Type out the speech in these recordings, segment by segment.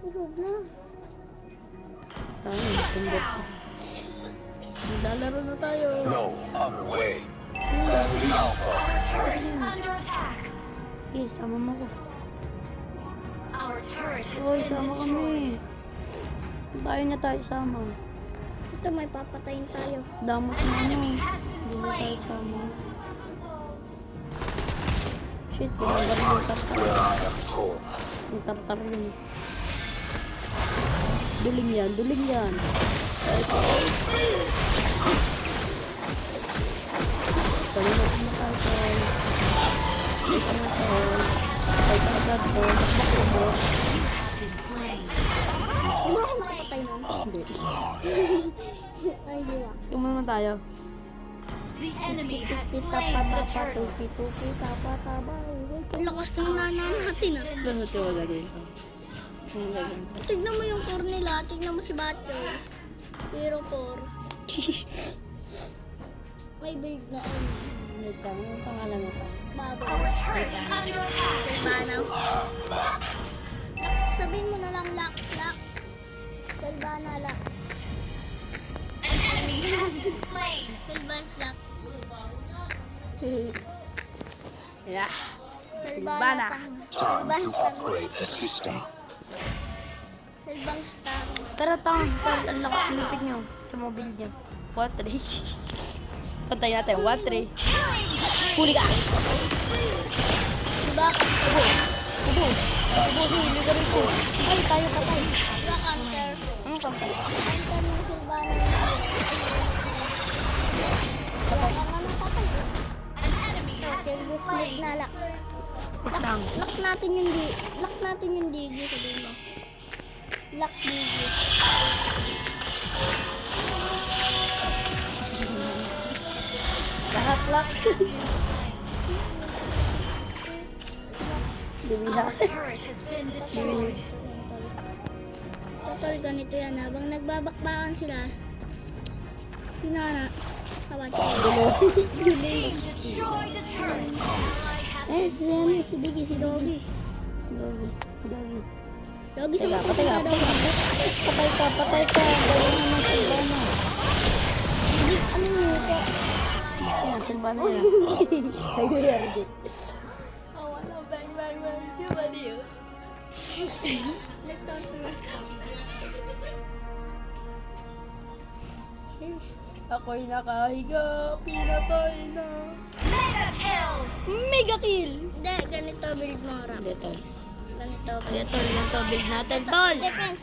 Tulog na. Ay, tumbok. Maglalaro na tayo. No other way. Turret is under attack. Okay, sama mo ko. Our turret has Uy, been sama destroyed. kami. Tayo na tayo sama. Ito, may papatayin tayo. Damos na Enemy ano. has been Hindi na tayo slain. sama. Shit, pinagbar yung tartar. Where I am told. Yung tartar yun. Duling yan, duling yan. Kanina ko na tayo. Ito na tayo. Ay, tartar ko. Bakit mo? Been slain. Di ba ako papatay nun? Hindi. Ay, di ba? Yung naman tayo. The enemy has Kita slain pa the ba turtle. tuki-tuki taba-taba. Ang lakas ng nana natin ah. Ano ito gagawin ko? Ano gagawin ko? Tignan mo yung core nila. Tignan mo si Batyo. 04. May build na ano. Wait lang, yung pangalan mo pa. Baboy. Our turret is under attack. Silvana. Sabihin mo na lang lock. Silvana lock. An enemy has been slain. Silvan lock. Yeah. Silvana. Time to upgrade the system. Silvang star. Pero tang, ang lakas nipit nyo sa mobile niya. 1-3. Pantay natin, 1-3. Huli ka! Diba? Ubo! Huli ka rin ko. Ay, tayo patay. Diba counter? Ano pantay? Counter ng Silvana. Wala ka nga napatay. An enemy has been Silvus slain. na lock. Wait lang. Lock natin yung digi. Sabihin mo. Lock digi. Lahat lock. Dibiha. Our turret has been destroyed. Total ganito yan. Habang nagbabakbakan sila, sinana. Tawad ko. Team destroyed a turret. Ally has Eh, si Biggie, si Doggy. Doggy. Doggy. Doggy sa Teka, mga patay ka. daw. Patay ka, patay ka. Gawin naman sa Silvana. Hindi, ano mo ko? Yan, Silvana yan. Nag-ready. Oh, wala. Bang. Di ba niyo? Ako'y nakahiga, pinatay na. mega kill. Mega kill! Hindi, ganito build mo, Ram. Dito. Ganito build. Dito, yan to, build natin, tol. Defense.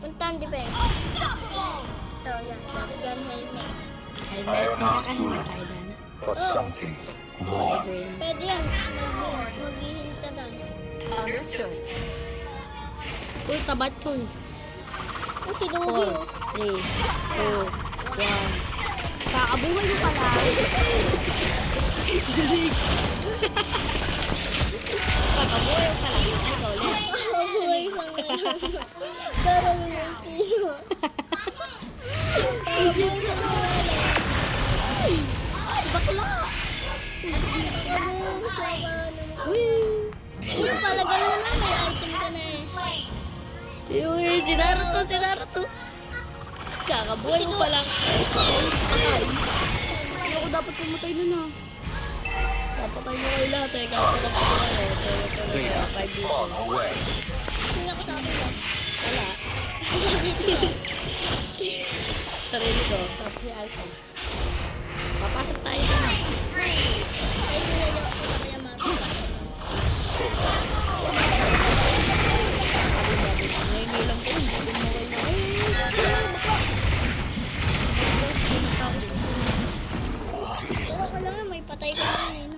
Puntahan defense. Unstoppable. Ito, yan. Yan, helmet. Helmet, nakakahiga tayo dyan. For something more. Pwede yan. Mag-heal ka doon. Understood. Uy, tabat ko. Oh, si Doggy. 4, 3, 2, 1. Kakabuhay mo pala. Kakabuhay pa lang. Ito ulit. Kakabuhay pa nga. Pero yung kilo. Bakla! Kakabuhay pa nga. Uy, palagan mo na. May item ka na eh. Uy, si Naruto. Kakabuhay ko pa lang. Ay. Hindi ako dapat pumatay nun ah. Papatay mo kayo lahat eh. Kakapatay ko lang eh. They are far away. Sino ako sabi mo? Wala. Sarili ko. Tapos si Alpha. Papasok tayo na. Ay, sino niyo ako kaya mapapasok. Ngayon lang ko. Hindi ko mo kayo na. Pero ko lang may patay ka na eh.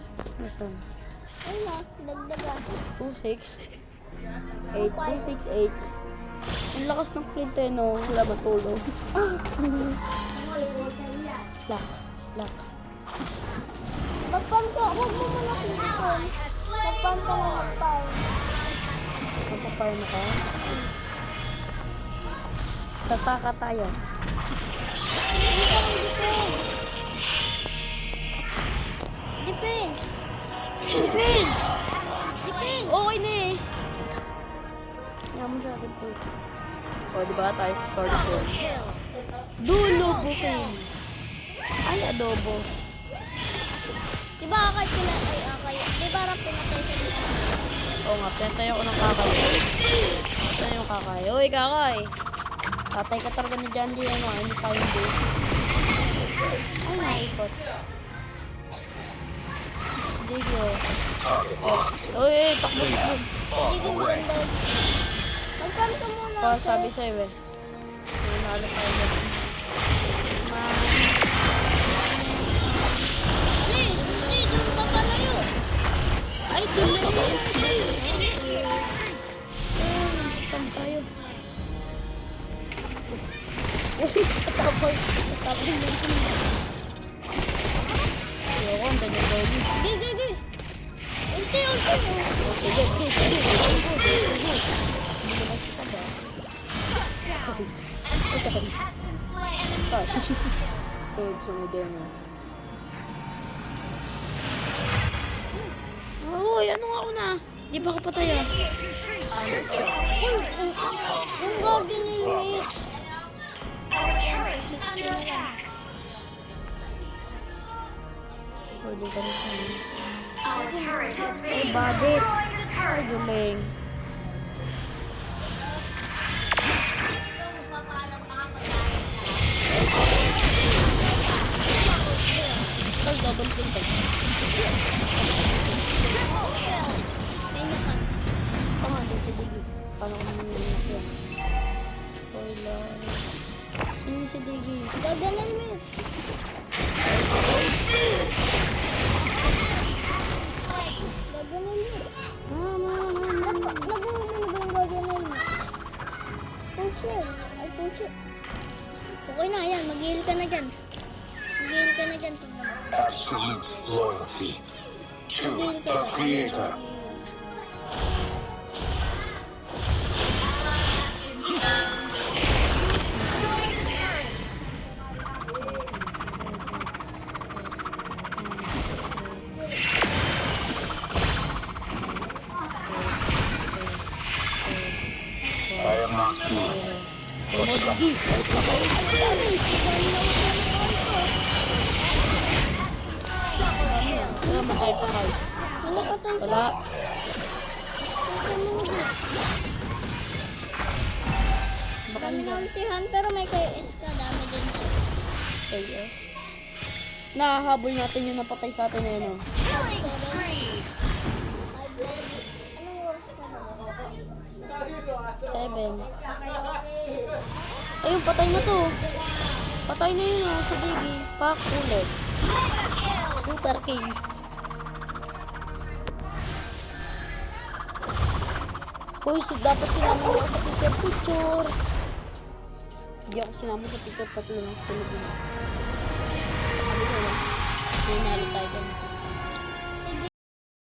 Nasaan? Ay na, dagdaga. 2-6. 8, 2-6, 8. Ang lakas ng flint eh, no? Wala matulog. Lock. Magpam ka, huwag mo muna pinipon. Magpam ka na magpam. Magpaparm ako. Tataka tayo. Defense! Defend! Defense! Okay na eh. Sama sa akin to. O, diba tayo sa sword ko? Kill. Dulo, booking. Ay, adobo. Di ba akay pinatay akay? Di ba rap pinatay sa nila? Oo nga, pinatay ako ng kakay. Saan yung kakay? Uy, kakay. Tatay ka talaga ni John Lee, ano, hindi tayo base. Ay, naikot. Digo. Uy, takbo. Far away. Magkan ka muna. Pa, sabi sa'yo eh. Nanalo tayo dyan. Hindi, doon pa pala yun. Ay, tuloy. Initiate retreat. Stand tayo. Tapos yung ayoko, ang ganyan daw yun. Gigi. Ulti. Sige. Hindi naman siya ba? Enemy has been slain. Good, sumudin mo. Uy, ano nga una? Di ba ako patay ah? Initiate retreat. Yung guardian ni Luis. Our turret is under attack. Pwede ka rin siya. Our turret has been Bakit? destroyed. A Ay, turret. guling. Ay, double kill ka. Kanya ka. Tama, hindi si Digi. Paano ko nangyayari yan? Spoiler. Sino si Digi? Guardian ni Luis. Slain. Guardian ni Luis. Nabuhay Nabuhay mo na ba yung guardian ni Luis? Push it. Ay, push it. Okay na, yan. Mag-heal ka na dyan. Mag-heal ka na dyan. Tingnan mo. Absolute loyalty to the Creator. Destroy the turret. I am not good. Namatay pa kayo. Ano pa tayo? Wala. Kami na ultihan, pero may KS ka. Dami din siya. KS. Nahahabol natin yung napatay sa atin na yun. Oh. Killing spree. Anong oras ka ba? 7. Ayun, patay na to. Patay na yun oh, sa Digi. Pak ulit. Mega kill. Super kill. Hoy, dapat sinama mo ako sa picture. Hindi ako sinama sa picture, tatlo lang sa tulog mo. Sabi ko lang, may nalo tayo dyan.